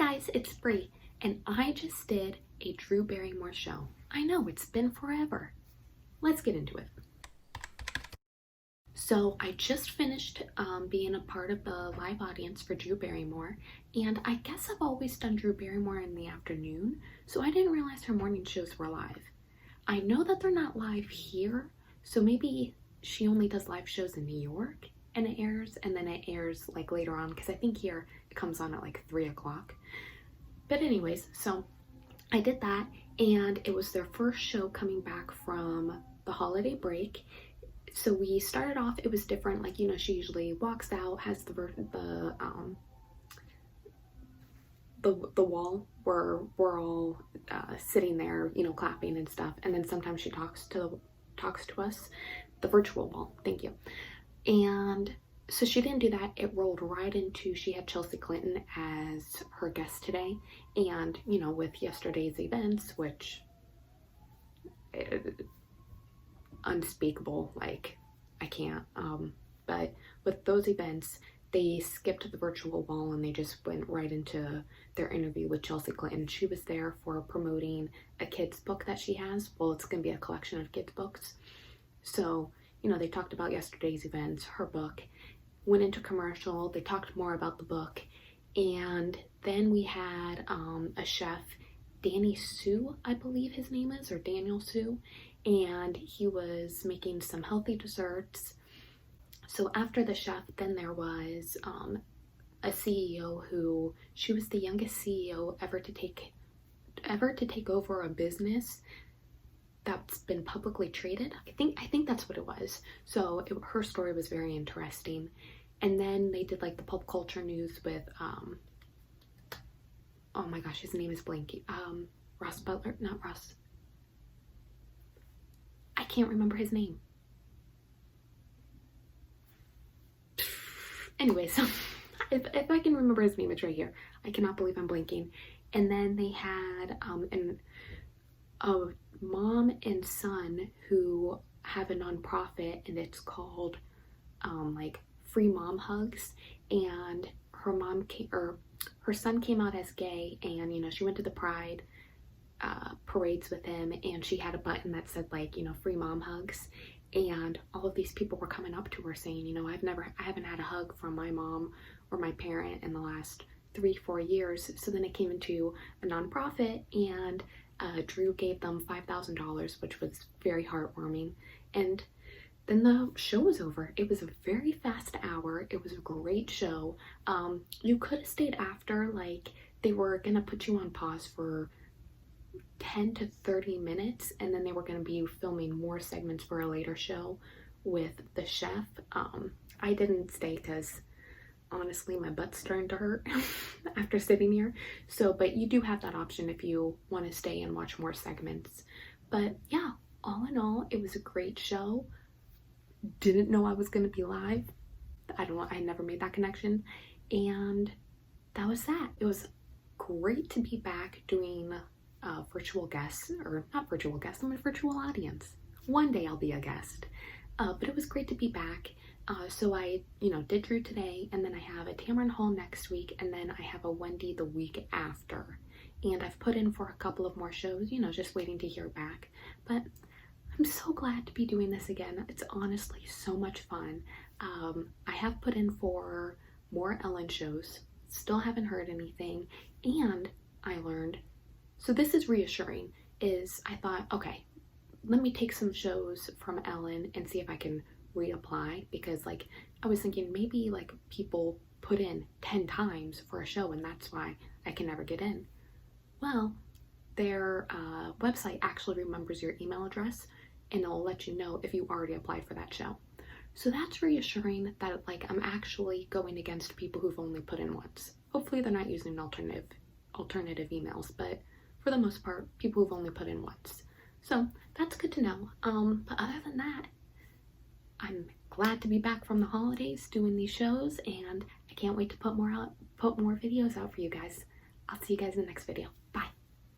guys, it's Bree, and I just did a Drew Barrymore show. I know, it's been forever. Let's get into it. So I just finished being a part of the live audience for Drew Barrymore, and I guess I've always done Drew Barrymore in the afternoon, so I didn't realize her morning shows were live. I know that they're not live here, so maybe she only does live shows in New York and it airs, and then it airs like later on, because I think here it comes on at like 3 o'clock. But anyways, so I did that, and it was their first show coming back from the holiday break. So we started off, it was different, like, you know, she usually walks out, has the wall where we're all sitting there, you know, clapping and stuff, and then sometimes she talks to us, the virtual wall, thank you. And so she didn't do that. It rolled right into, she had Chelsea Clinton as her guest today, and you know, with yesterday's events, which unspeakable, like I can't, but with those events they skipped the virtual wall and they just went right into their interview with Chelsea Clinton. She was there for promoting a kid's book that she has. Well, it's gonna be a collection of kids books. So, you know, they talked about yesterday's events, her book, went into commercial, they talked more about the book, and then we had a chef, Danny Sue, I believe his name is, or Daniel Sue, and he was making some healthy desserts. So after the chef, then there was a CEO who, she was the youngest CEO ever to take over a business that's been publicly traded. I think that's what it was. So her story was very interesting. And then they did like the pop culture news with oh my gosh, his name is blanking. Ross Butler, not Ross. I can't remember his name. Anyway, so if I can remember his name, it's right here. I cannot believe I'm blanking. And then they had a mom and son who have a nonprofit, and it's called like Free Mom Hugs, and her son came out as gay, and you know, she went to the pride parades with him, and she had a button that said, like, you know, Free Mom Hugs, and all of these people were coming up to her saying, you know, I haven't had a hug from my mom or my parent in the last 3-4 years. So then it came into a nonprofit, and Drew gave them $5,000, which was very heartwarming. And then the show was over. It was a very fast hour. It was a great show. You could have stayed after, like they were gonna put you on pause for 10 to 30 minutes, and then they were gonna be filming more segments for a later show with the chef. I didn't stay because honestly my butt's starting to hurt after sitting here. So, but you do have that option if you want to stay and watch more segments. But yeah, all in all, it was a great show. Didn't know I was going to be live. I never made that connection. And that was that. It was great to be back doing virtual guests, or not virtual guests, I'm a virtual audience. One day I'll be a guest. But it was great to be back. So I, you know, did Drew today, and then I have a Tamron Hall next week, and then I have a Wendy the week after. And I've put in for a couple of more shows, you know, just waiting to hear back. But I'm so glad to be doing this again. It's honestly so much fun. I have put in for more Ellen shows, still haven't heard anything, and I learned, so this is reassuring, is I thought, okay, let me take some shows from Ellen and see if I can reapply, because like I was thinking maybe like people put in 10 times for a show and that's why I can never get in. Well, their website actually remembers your email address, and it'll let you know if you already applied for that show. So that's reassuring that like I'm actually going against people who've only put in once. Hopefully they're not using alternative emails, but for the most part, people who've only put in once. So that's good to know. But other than that, I'm glad to be back from the holidays doing these shows, and I can't wait to put more videos out for you guys. I'll see you guys in the next video.